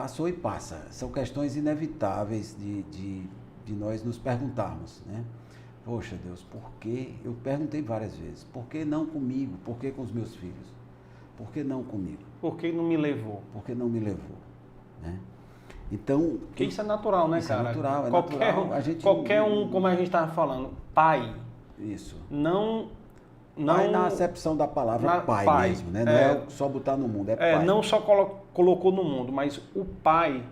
passou e passa. São questões inevitáveis de nós nos perguntarmos, né? Poxa Deus, por que? Eu perguntei várias vezes, por que não comigo? Por que com os meus filhos? Por que não comigo? Por que não me levou? Por que não me levou? Né? Então... Porque isso é natural, né, isso cara? É natural, é qualquer natural. qualquer um, como a gente estava falando, pai. Isso. Não... Pai na acepção da palavra pai mesmo, né? Não é só botar no mundo, é pai. Não só colocou no mundo, mas o pai,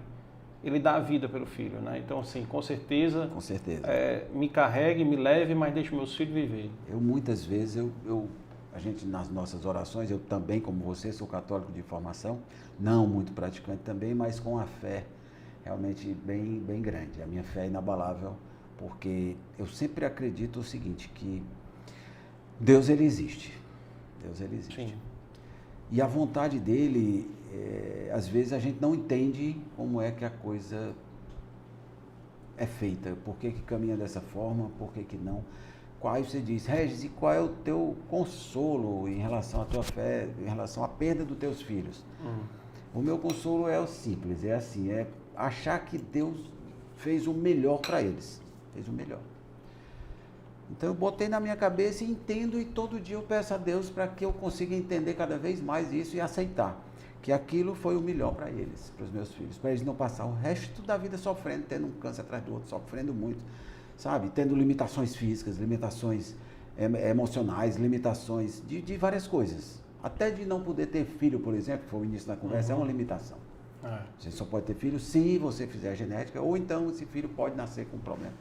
ele dá a vida pelo filho, né? Então, assim, com certeza... Com certeza. Me carregue, me leve, mas deixe meus filhos viver. Eu, muitas vezes, a gente, nas nossas orações, eu também, como você, sou católico de formação, não muito praticante também, mas com a fé realmente bem, bem grande. A minha fé é inabalável, porque eu sempre acredito o seguinte, que Deus, ele existe. Deus, ele existe. Sim. E a vontade dele, às vezes a gente não entende como é que a coisa é feita. Por que caminha dessa forma, por que não. Qual você diz, Regis, e qual é o teu consolo em relação à tua fé, em relação à perda dos teus filhos? O meu consolo é o simples, é assim, é achar que Deus fez o melhor para eles. Fez o melhor. Então eu botei na minha cabeça e entendo, e todo dia eu peço a Deus para que eu consiga entender cada vez mais isso e aceitar que aquilo foi o melhor para eles, para os meus filhos, para eles não passar o resto da vida sofrendo, tendo um câncer atrás do outro, sofrendo muito, sabe? Tendo limitações físicas, limitações emocionais, limitações de várias coisas. Até de não poder ter filho, por exemplo, que foi o início da conversa, é uma limitação. Você só pode ter filho se você fizer a genética, ou então esse filho pode nascer com um problema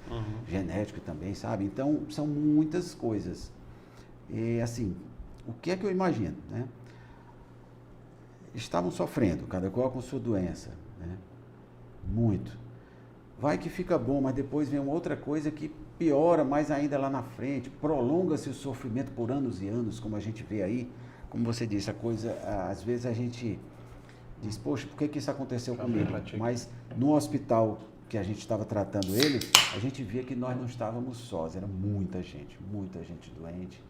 genético também, sabe? Então, são muitas coisas. E, assim, o que é que eu imagino, né? Estavam sofrendo, cada qual com sua doença, né? Muito. Vai que fica bom, mas depois vem uma outra coisa que piora mais ainda lá na frente, prolonga-se o sofrimento por anos e anos, como a gente vê aí. Como você disse, a coisa, às vezes a gente diz, poxa, por que isso aconteceu comigo? Mas no hospital que a gente estava tratando eles, a gente via que nós não estávamos sós, era muita gente doente,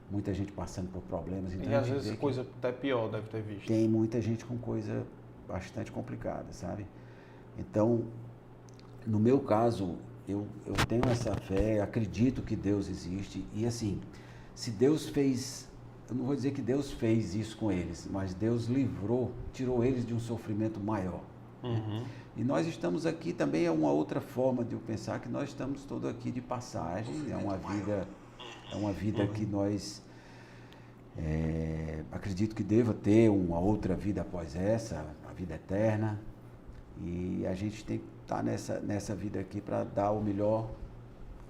muita gente passando por problemas. Então, e às vezes coisa até pior deve ter visto. Tem muita gente com coisa bastante complicada, sabe? Então, no meu caso, eu tenho essa fé, acredito que Deus existe, e assim, se Deus fez... Eu não vou dizer que Deus fez isso com eles, mas Deus livrou, tirou eles de um sofrimento maior. E nós estamos aqui também, é uma outra forma de eu pensar que nós estamos todos aqui de passagem, é uma vida que nós acredito que deva ter uma outra vida após essa, a vida eterna, e a gente tem que estar nessa vida aqui para dar o melhor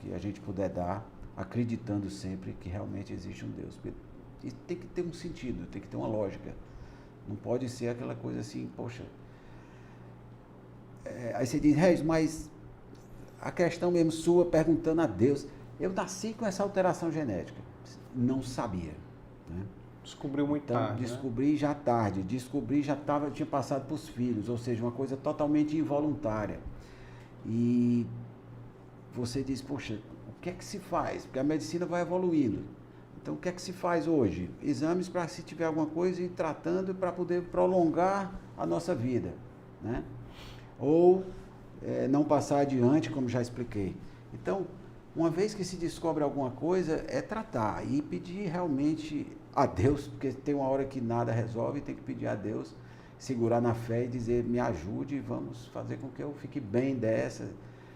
que a gente puder dar, acreditando sempre que realmente existe um Deus. E tem que ter um sentido, tem que ter uma lógica. Não pode ser aquela coisa assim, poxa... aí você diz, Regis, mas a questão mesmo sua, perguntando a Deus, eu nasci com essa alteração genética. Não sabia. Né? Descobriu muito tarde, descobri, né? Já tarde, tinha passado para os filhos, ou seja, uma coisa totalmente involuntária. E você diz, poxa, o que é que se faz? Porque a medicina vai evoluindo. Então, o que é que se faz hoje? Exames para, se tiver alguma coisa, ir tratando para poder prolongar a nossa vida, né? Ou não passar adiante, como já expliquei. Então, uma vez que se descobre alguma coisa, é tratar e pedir realmente a Deus, porque tem uma hora que nada resolve, tem que pedir a Deus, segurar na fé e dizer, me ajude, vamos fazer com que eu fique bem dessa,